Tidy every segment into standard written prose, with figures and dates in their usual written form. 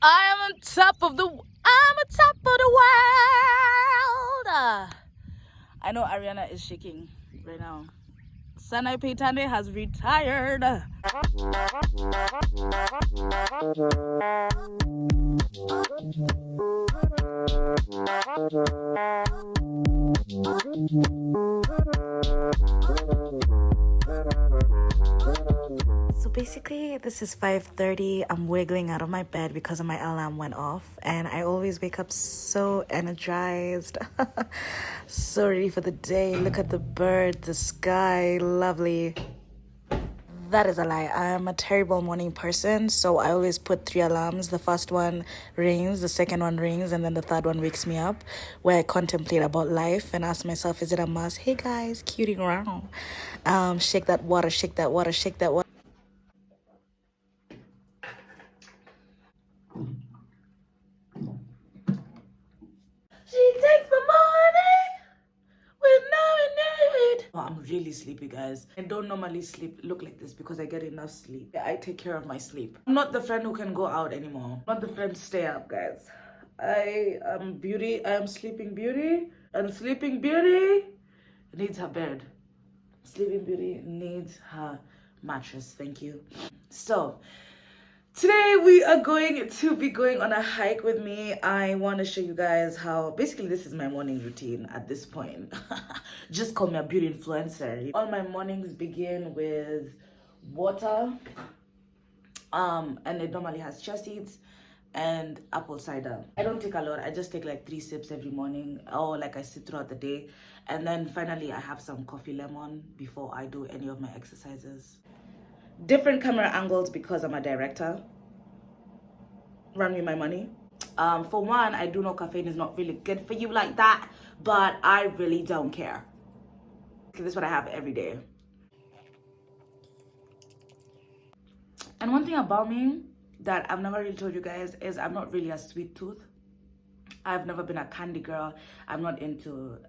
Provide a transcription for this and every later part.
I'm on top of the. I'm on top of the world. I know Ariana is shaking right now. Sanai Peitane has retired. So basically, this is 5:30. I'm wiggling out of my bed because my alarm went off, and I always wake up so energized, so ready for the day. Look at the birds, the sky, lovely. That is a lie. I'm a terrible morning person, so I always put 3 alarms. The first one rings, the second one rings, and then the third one wakes me up, where I contemplate about life and ask myself, is it a must? Hey guys, cutie around. Shake that water, shake that water, shake that water. She takes my money with no need. Oh, I'm really sleepy, guys. I don't normally look like this because I get enough sleep. I take care of my sleep. I'm not the friend who can go out anymore. I'm not the friend stay up, guys. I am beauty. I am sleeping beauty. And sleeping beauty needs her bed. Sleeping beauty needs her mattress. Thank you. So today we are going to be going on a hike with me. I want to show you guys how basically this is my morning routine at this point. Just call me a beauty influencer. All my mornings begin with water, and it normally has chia seeds and apple cider. I don't take a lot. I just take like 3 sips every morning, or like I sit throughout the day, and then finally I have some coffee lemon before I do any of my exercises. Different camera angles because I'm a director. Run me my money. For one, I do know caffeine is not really good for you like that, but I really don't care. This is what I have every day. And one thing about me that I've never really told you guys is I'm not really a sweet tooth. I've never been a candy girl. I'm not into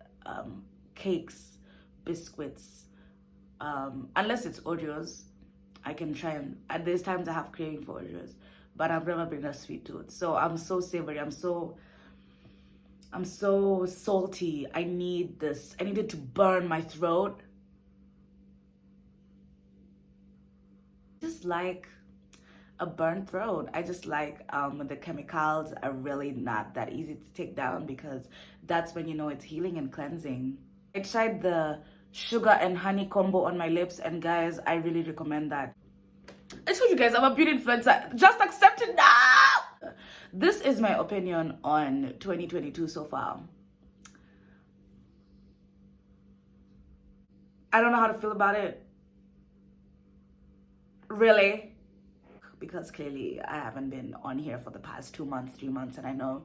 cakes, biscuits, unless it's Oreos. I can try and there's times I have craving for Oreos, but I've never been a sweet tooth. So I'm so savory. I'm so salty. I need this. I need it to burn my throat. Just like a burnt throat. I just like the chemicals are really not that easy to take down, because that's when you know it's healing and cleansing. I tried the sugar and honey combo on my lips, and guys, I really recommend that. I told you guys I'm a beauty influencer. Just accept it now. This is my opinion on 2022 so far. I don't know how to feel about it. Really? Because clearly I haven't been on here for the past 2 months, 3 months, and I know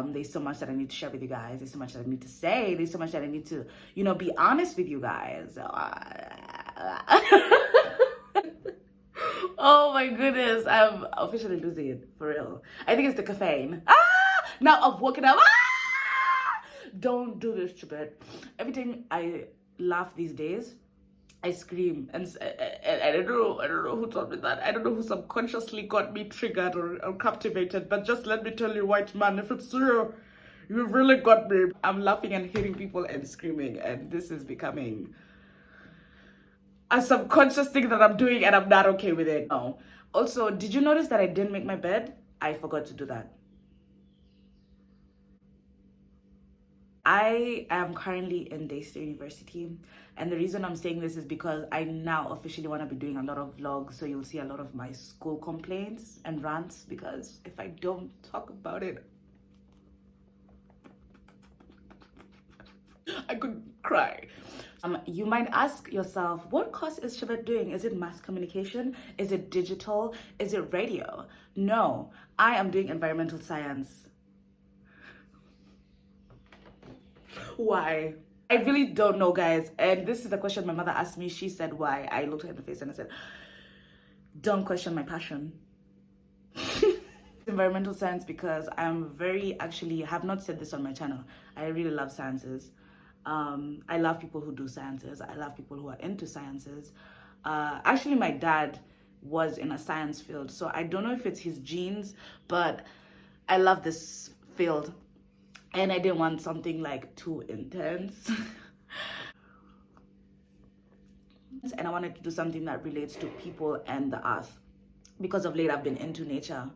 there's so much that I need to share with you guys. There's so much that I need to say. There's so much that I need to, be honest with you guys. Oh my goodness, I'm officially losing it, for real. I think it's the caffeine. Now I've woken up. Don't do this, stupid. Every time I laugh these days, I scream, and I don't know who taught me that. I don't know who subconsciously got me triggered or captivated. But just let me tell you, white man, if it's you, you really got me. I'm laughing and hitting people and screaming, and this is becoming a subconscious thing that I'm doing, and I'm not okay with it. No. Also, did you notice that I didn't make my bed? I forgot to do that. I am currently in Daystar University, and the reason I'm saying this is because I now officially want to be doing a lot of vlogs, so you'll see a lot of my school complaints and rants, because if I don't talk about it, I could cry. You might ask yourself, what course is Shabbat doing? Is it mass communication? Is it digital? Is it radio? No, I am doing environmental science. Why? I really don't know, guys. And this is a question my mother asked me. She said, why? I looked her in the face and I said, don't question my passion. Environmental science, because I'm have not said this on my channel. I really love sciences. I love people who do sciences. I love people who are into sciences. Actually, my dad was in a science field. So I don't know if it's his genes, but I love this field. And I didn't want something like too intense. And I wanted to do something that relates to people and the earth. Because of late, I've been into nature.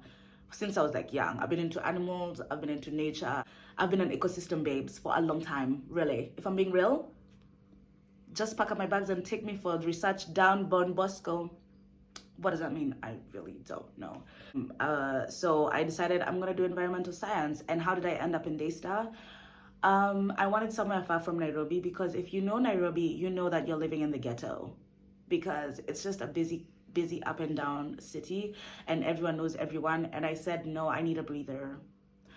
Since I was like young, I've been into animals, I've been into nature. I've been an ecosystem babes for a long time, really. If I'm being real, just pack up my bags and take me for research down Bon Bosco. What does that mean? I really don't know. So I decided I'm gonna do environmental science. And how did I end up in Daystar? I wanted somewhere far from Nairobi, because if you know Nairobi, you know that you're living in the ghetto, because it's just a busy up and down city and everyone knows everyone. And I said, no, I need a breather.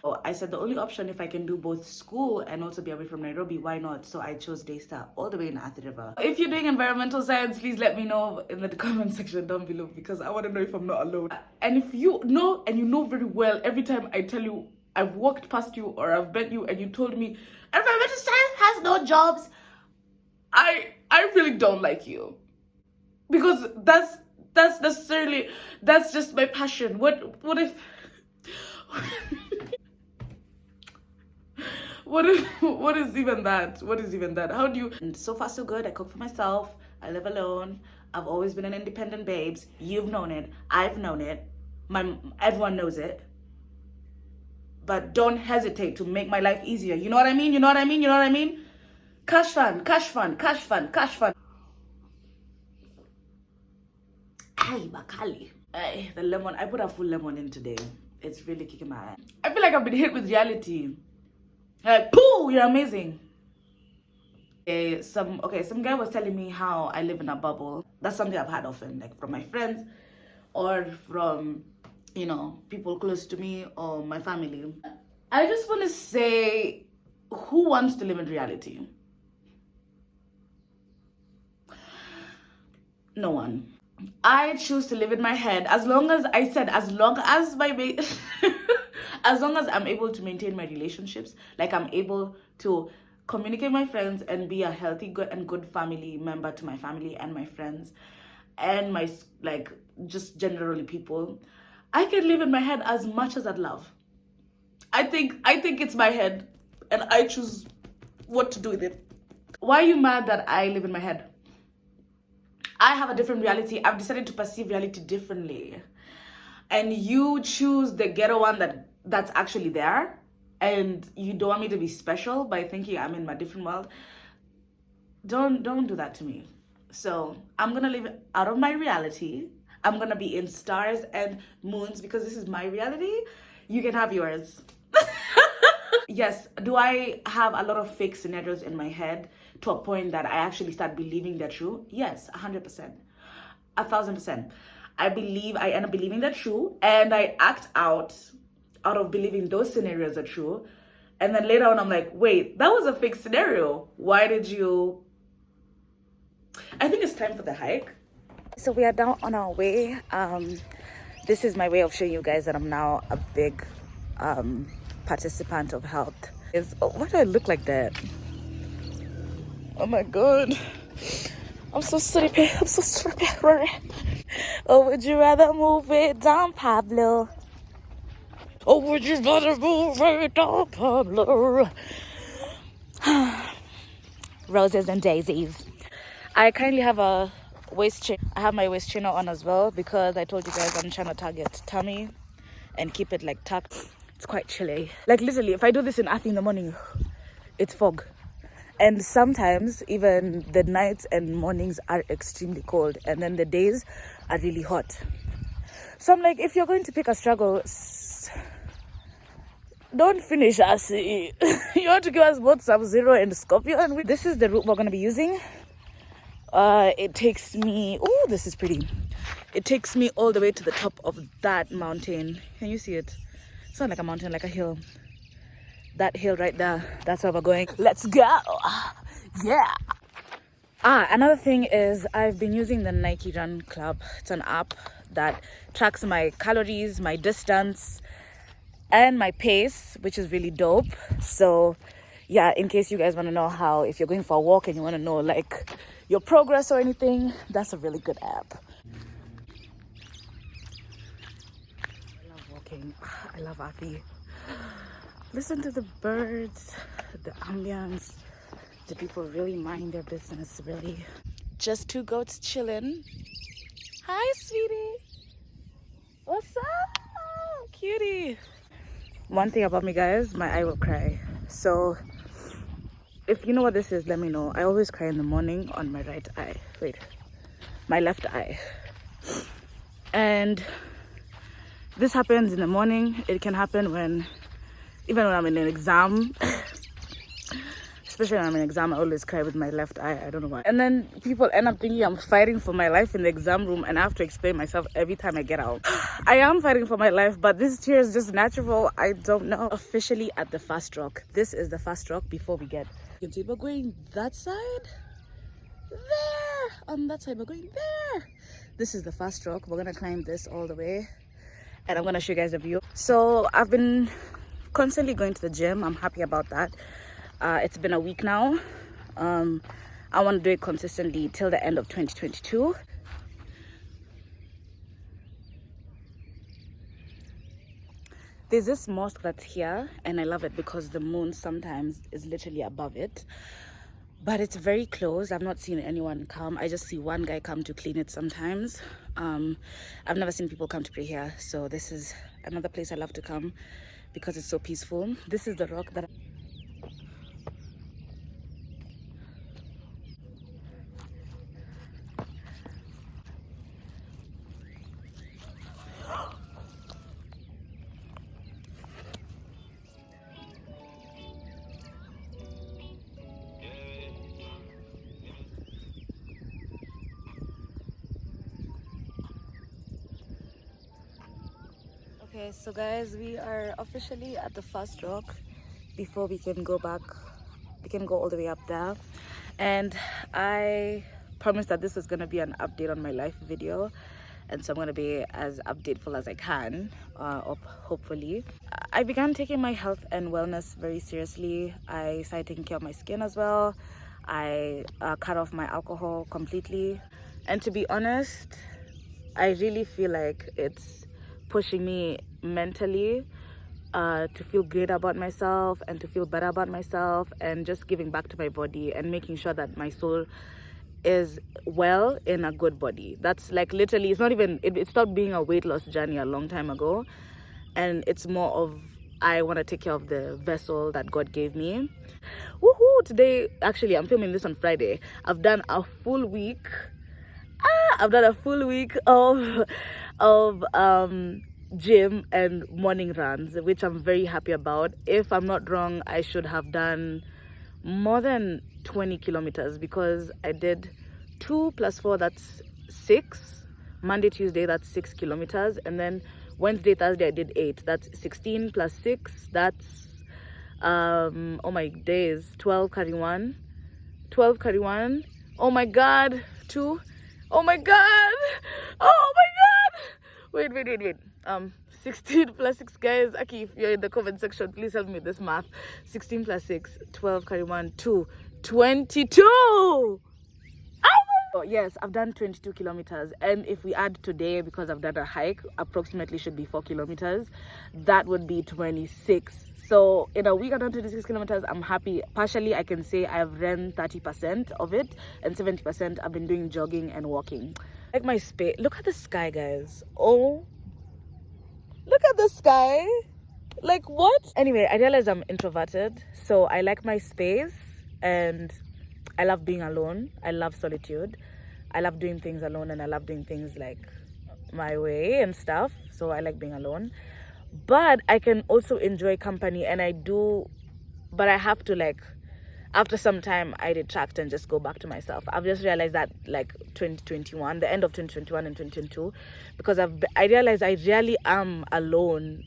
So I said the only option, if I can do both school and also be away from Nairobi, why not? So I chose Daystar all the way in Athi River. If you're doing environmental science, please let me know in the comment section down below, because I want to know if I'm not alone. And if you know, and you know very well, every time I tell you I've walked past you or I've met you and you told me environmental science has no jobs, I really don't like you, because that's just my passion. What if what is even that? How do you? And so far so good. I cook for myself, I live alone, I've always been an independent babes. You've known it, I've known it, everyone knows it. But don't hesitate to make my life easier. You know what I mean? Cash fund. Ay, Bakali. Ay, the lemon. I put a full lemon in today. It's really kicking my ass. I feel like I've been hit with reality. Like, pooh, you're amazing. Some guy was telling me how I live in a bubble. That's something I've had often, like from my friends or from, you know, people close to me or my family. I just want to say, who wants to live in reality? No one. I choose to live in my head, as long as as long as I'm able to maintain my relationships, like I'm able to communicate with my friends and be a healthy, good family member to my family and my friends and my, like, just generally people. I can live in my head as much as I'd love. I think it's my head and I choose what to do with it. Why are you mad that I live in my head? I have a different reality. I've decided to perceive reality differently. And you choose the ghetto one that's actually there. And you don't want me to be special by thinking I'm in my different world. Don't do that to me. So I'm gonna live out of my reality. I'm gonna be in stars and moons because this is my reality. You can have yours. Yes, do I have a lot of fake scenarios in my head to a point that I actually start believing they're true? Yes, 100%. 1,000%. I end up believing they're true, and I act out of believing those scenarios are true. And then later on, I'm like, wait, that was a fake scenario. Why did you? I think it's time for the hike. So we are now on our way. This is my way of showing you guys that I'm now a big participant of health. Why do I look like that? Oh my god, I'm so sleepy. Oh, would you rather move it down, Pablo? Oh, would you rather move it down, Pablo? Roses and daisies. I currently have a waist chain. I have my waist chainer on as well because I told you guys I'm trying to target tummy and keep it like tucked. It's quite chilly. Like literally, if I do this in Athens in the morning, it's fog. And sometimes even the nights and mornings are extremely cold, and then the days are really hot. So I'm like, if you're going to pick a struggle, don't finish us. You want to give us both Sub-Zero and Scorpio. And this is the route we're going to be using. It takes me, oh, this is pretty. It takes me all the way to the top of that mountain. Can you see it? It's not like a mountain, like a hill. That hill right there, that's where we're going. Let's go. Yeah. Another thing is I've been using the Nike Run Club. It's an app that tracks my calories, my distance, and my pace, which is really dope. So yeah, in case you guys want to know how, if you're going for a walk and you want to know like your progress or anything, that's a really good app. walking. I love Athi. Listen to the birds, the ambience. The people really mind their business, really. Just two goats chilling. Hi, sweetie. What's up? Cutie. One thing about me, guys, my eye will cry. So if you know what this is, let me know. I always cry in the morning on my right eye. Wait, my left eye. And this happens in the morning. It can happen even when I'm in an exam. Especially when I'm in an exam, I always cry with my left eye. I don't know why. And then people end up thinking I'm fighting for my life in the exam room, and I have to explain myself every time I get out. I am fighting for my life, but this tear is just natural. I don't know. Officially at the fast rock. This is the fast rock before we get. You can see we're going that side. There. On that side, we're going there. This is the fast rock. We're gonna climb this all the way, and I'm gonna show you guys a view. So I've been constantly going to the gym. I'm happy about that. It's been a week now. I want to do it consistently till the end of 2022. There's this mosque that's here, and I love it because the moon sometimes is literally above it. But it's very close. I've not seen anyone come. I just see one guy come to clean it sometimes. I've never seen people come to pray here. So this is another place I love to come because it's so peaceful. This is the rock that... Okay, so guys, we are officially at the first rock before we can go back. We can go all the way up there. And I promised that this was going to be an update on my life video. And so I'm going to be as updateful as I can, hopefully. I began taking my health and wellness very seriously. I started taking care of my skin as well. I cut off my alcohol completely. And to be honest, I really feel like it's pushing me mentally to feel great about myself and to feel better about myself and just giving back to my body and making sure that my soul is well in a good body. That's like literally, it's not even, it stopped being a weight loss journey a long time ago, and it's more of I want to take care of the vessel that God gave me. Woohoo! Today, actually, I'm filming this on Friday. I've done a full week. I've done a full week of gym and morning runs, which I'm very happy about. If I'm not wrong, I should have done more than 20 kilometers because I did 2 + 4, that's 6. Monday, Tuesday, that's 6 kilometers. And then Wednesday, Thursday, I did 8. That's 16 + 6. That's, oh my days, 12 carry 1. 12 carry 1. Oh my God, 2. Oh my God. Oh my God. Wait. 16 + 6, guys. Aki, if you're in the comment section, please help me with this math. 16 + 6, 12 carry 1, 2, 22. Oh, yes, I've done 22 kilometers. And if we add today, because I've done a hike, approximately should be 4 kilometers. That would be 26. So in a week, I've done 26 kilometers. I'm happy. Partially, I can say I've run 30% of it, and 70% I've been doing jogging and walking. Like my space. Look at the sky, guys. Oh, look at the sky. Like what? Anyway, I realized I'm introverted, so I like my space and I love being alone. I love solitude. I love doing things alone, and I love doing things like my way and stuff. So I like being alone. But I can also enjoy company, and I do, but I have to, like, after some time I retract and just go back to myself. I've just realized that, like, 2021, the end of 2021 and 2022, because I realized I really am alone.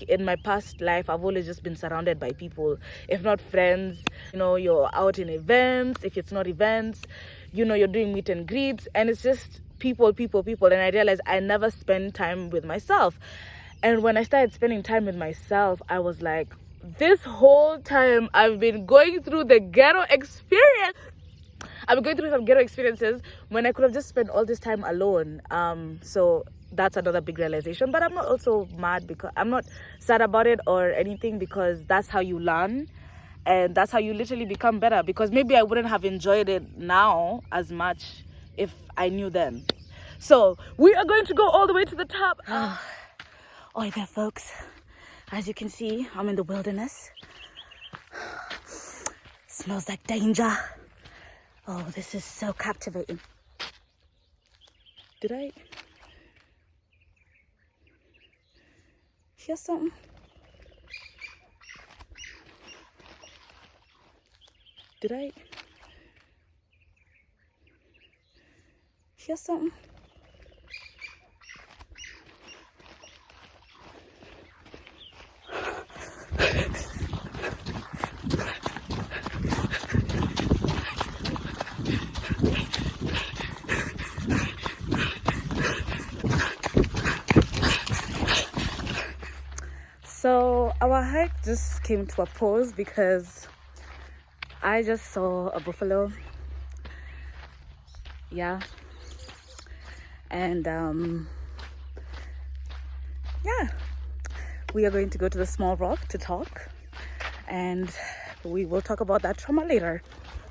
In my past life, I've always just been surrounded by people, if not friends. You know, you're out in events. If it's not events, you know, you're doing meet and greets, and it's just people. And I realized I never spend time with myself. And when I started spending time with myself, I was like, this whole time I've been going through the ghetto experience. I've been going through some ghetto experiences when I could have just spent all this time alone. So that's another big realization. But I'm not also mad, because I'm not sad about it or anything, because that's how you learn and that's how you literally become better. Because maybe I wouldn't have enjoyed it now as much if I knew then. So we are going to go all the way to the top. Oh there, folks, as you can see, I'm in the wilderness. Smells like danger. Oh, this is so captivating. Did I hear something? Did I hear something? So our hike just came to a pause because I just saw a buffalo. Yeah. And yeah, we are going to go to the small rock to talk, and we will talk about that trauma later.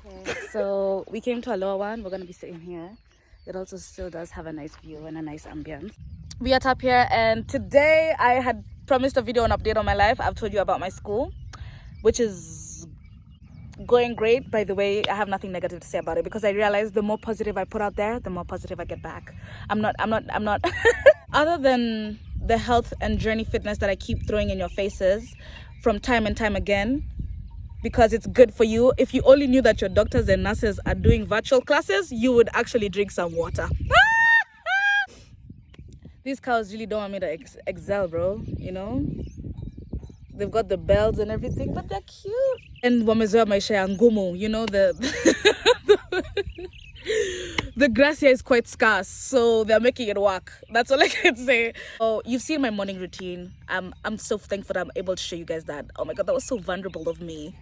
Okay, so we came to a lower one. We're going to be sitting here. It also still does have a nice view and a nice ambience. We are up here, and today I had promised a video, an update on my life. I've told you about my school, which is going great. By the way, I have nothing negative to say about it, because I realize the more positive I put out there, the more positive I get back. I'm not other than the health and journey fitness that I keep throwing in your faces from time and time again, because it's good for you. If you only knew that your doctors and nurses are doing virtual classes, you would actually drink some water. These cows really don't want me to excel, bro, you know? They've got the bells and everything, but they're cute. And wamezoea maisha ya ngumu, you know, the grass here is quite scarce, so they're making it work. That's all I can say. Oh, you've seen my morning routine. I'm so thankful that I'm able to show you guys that. Oh my god, that was so vulnerable of me.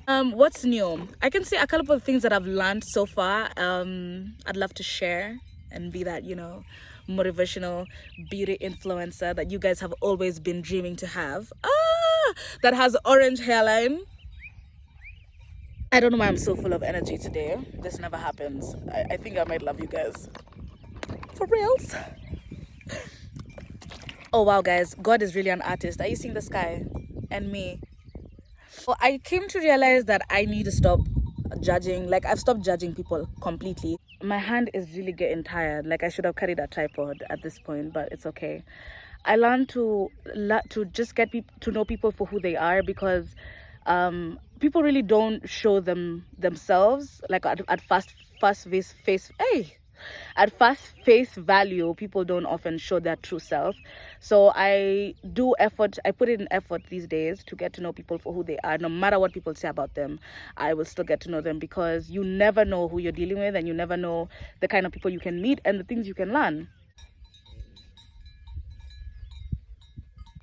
What's new? I can say a couple of things that I've learned so far. I'd love to share and be that, you know, motivational beauty influencer that you guys have always been dreaming to have. That has orange hairline. I don't know why I'm so full of energy today. This never happens. I think I might love you guys. For reals. Oh wow, guys, God is really an artist. Are you seeing the sky and me? Well, I came to realize that I need to stop judging. Like, I've stopped judging people completely. My hand is really getting tired. Like, I should have carried a tripod at this point, but it's okay. I learned to just get to know people for who they are, because people really don't show themselves like at first face value. People don't often show their true self. So I put in effort these days to get to know people for who they are. No matter what people say about them, I will still get to know them, because you never know who you're dealing with, and you never know the kind of people you can meet and the things you can learn.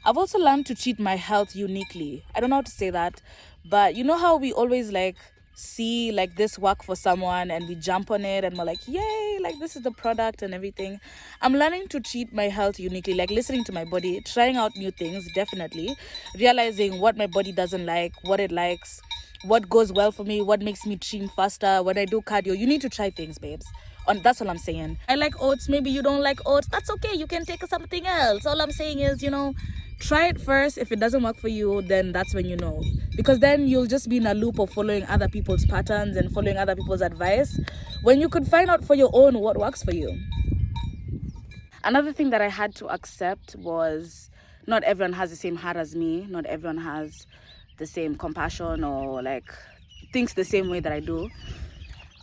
I've also learned to treat my health uniquely. I don't know how to say that, but you know how we always like see like this work for someone and we jump on it and we're like, yay, like this is the product and everything. I'm learning to treat my health uniquely, like listening to my body, trying out new things, definitely, realizing what my body doesn't like, what it likes, what goes well for me, what makes me trim faster. When I do cardio, you need to try things, babes. That's all I'm saying. I like oats, maybe you don't like oats, that's okay, you can take something else. All I'm saying is, you know, try it first. If it doesn't work for you, then that's when you know, because then you'll just be in a loop of following other people's patterns and following other people's advice, when you could find out for your own what works for you. Another thing that I had to accept was not everyone has the same heart as me. Not everyone has the same compassion or like thinks the same way that I do.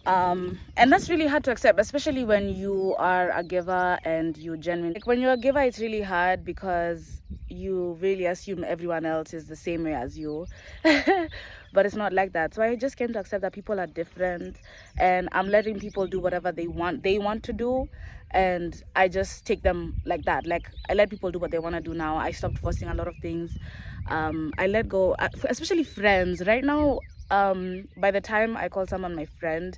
And that's really hard to accept, especially when you are a giver and you genuinely, like when you're a giver, it's really hard because you really assume everyone else is the same way as you. But it's not like that. So I just came to accept that people are different, and I'm letting people do whatever they want to do, and I just take them like that. Like, I let people do what they want to do now. I stopped forcing a lot of things. I let go, especially friends right now. By the time I call someone my friend,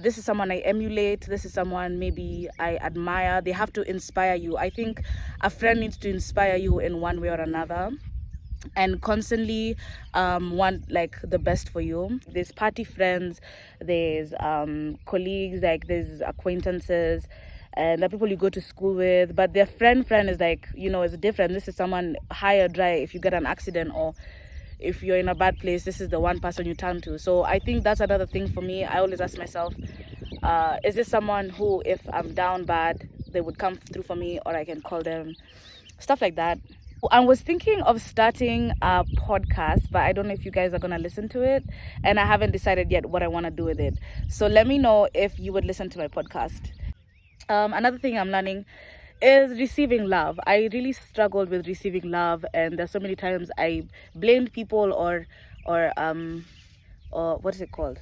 this is someone I emulate, this is someone maybe I admire. They have to inspire you. I think a friend needs to inspire you in one way or another, and constantly want like the best for you. There's party friends, there's colleagues, like there's acquaintances, and the people you go to school with. But their friend is like, it's different. This is someone high or dry. If you get an accident or if you're in a bad place, this is the one person you turn to. So I think that's another thing for me. I always ask myself, is this someone who, if I'm down bad, they would come through for me, or I can call them, stuff like that. I was thinking of starting a podcast, but I don't know if you guys are going to listen to it, and I haven't decided yet what I want to do with it. So let me know if you would listen to my podcast. Another thing I'm learning is receiving love. I really struggled with receiving love, and there's so many times I blamed people or what is it called?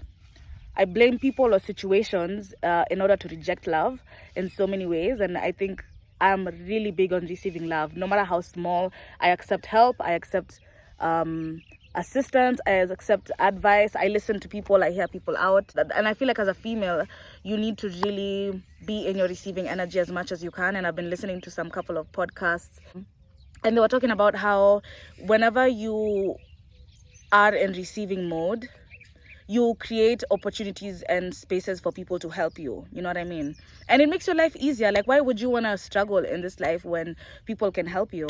I blame people or situations in order to reject love in so many ways. And I think I'm really big on receiving love. No matter how small, I accept help, I accept assistance, I accept advice, I listen to people, I hear people out. And I feel like as a female, you need to really be in your receiving energy as much as you can. And I've been listening to some couple of podcasts, and they were talking about how whenever you are in receiving mode, you create opportunities and spaces for people to help you. You know what I mean? And it makes your life easier. Like, why would you want to struggle in this life when people can help you?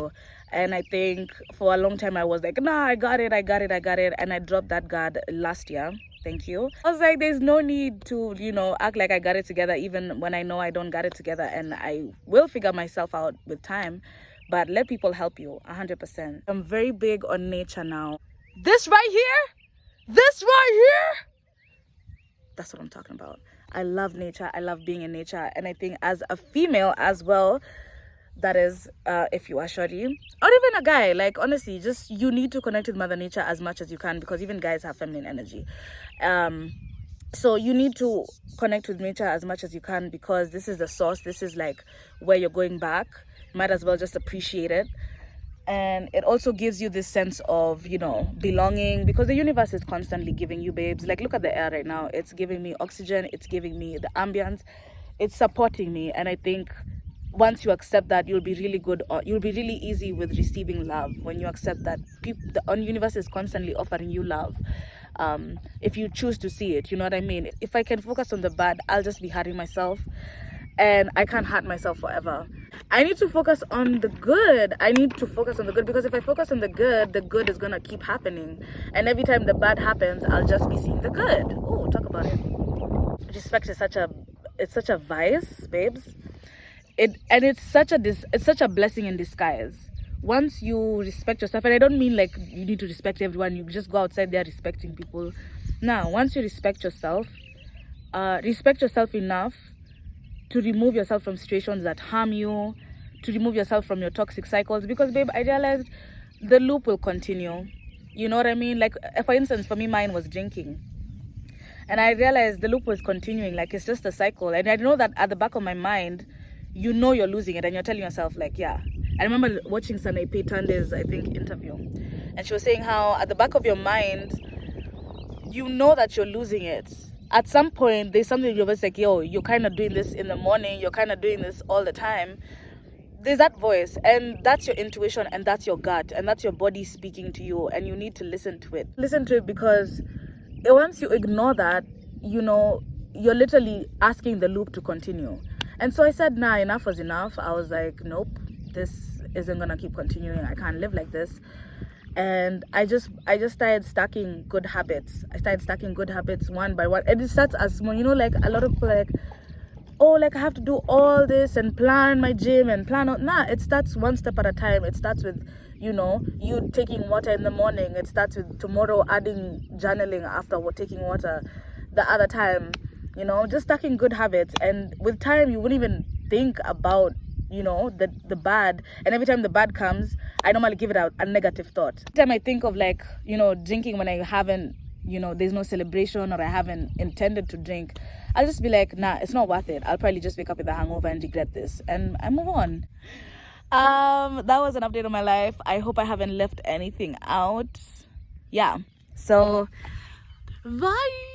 And I think for a long time I was like, nah, I got it. And I dropped that guard last year. Thank you. I was like, there's no need to, act like I got it together, even when I know I don't got it together. And I will figure myself out with time. But let people help you, 100%. I'm very big on nature now. This right here, that's what I'm talking about. I love nature. I love being in nature. And I think as a female as well, that is, if you are shorty, or even a guy, like, honestly, just you need to connect with Mother Nature as much as you can, because even guys have feminine energy. So you need to connect with nature as much as you can, because this is the source. This is like where you're going back. Might as well just appreciate it. And it also gives you this sense of, belonging, because the universe is constantly giving you, babes. Like, look at the air right now. It's giving me oxygen. It's giving me the ambience. It's supporting me. And I think once you accept that, you'll be really good. You'll be really easy with receiving love when you accept that the universe is constantly offering you love. If you choose to see it, you know what I mean? If I can focus on the bad, I'll just be hurting myself. And I can't hurt myself forever. I need to focus on the good. Because if I focus on the good is gonna keep happening. And every time the bad happens, I'll just be seeing the good. Oh, talk about it. Respect is such a vice, babes. It's such a blessing in disguise. Once you respect yourself, and I don't mean like you need to respect everyone, you just go outside there respecting people. Now, once you respect yourself enough to remove yourself from situations that harm you, to remove yourself from your toxic cycles. Because, babe, I realized the loop will continue. You know what I mean? Like, for instance, for me, mine was drinking. And I realized the loop was continuing. Like, it's just a cycle. And I know that at the back of my mind, you're losing it. And you're telling yourself, like, yeah. I remember watching Sanaipe Tande's, I think, interview. And she was saying how at the back of your mind, you know that you're losing it. At some point, there's something you're like, yo, you're kind of doing this in the morning, you're kind of doing this all the time. There's that voice, and that's your intuition, and that's your gut, and that's your body speaking to you, and you need to listen to it. Listen to it, because once you ignore that, you're literally asking the loop to continue. And so I said, nah, enough was enough. I was like, nope, this isn't gonna keep continuing. I can't live like this. And I just started stacking good habits. I started stacking good habits one by one. And it starts as small, like a lot of people are like, oh, like I have to do all this and plan my gym and plan out. Nah, it starts one step at a time. It starts with, you taking water in the morning. It starts with tomorrow adding journaling after taking water the other time, just stacking good habits. And with time, you wouldn't even think about the bad. And every time the bad comes, I normally give it out a negative thought. Every time I think of like, drinking when I haven't, there's no celebration, or I haven't intended to drink, I'll just be like, nah, it's not worth it. I'll probably just wake up with a hangover and regret this, and I move on. That was an update on my life. I hope I haven't left anything out. Yeah. So, bye.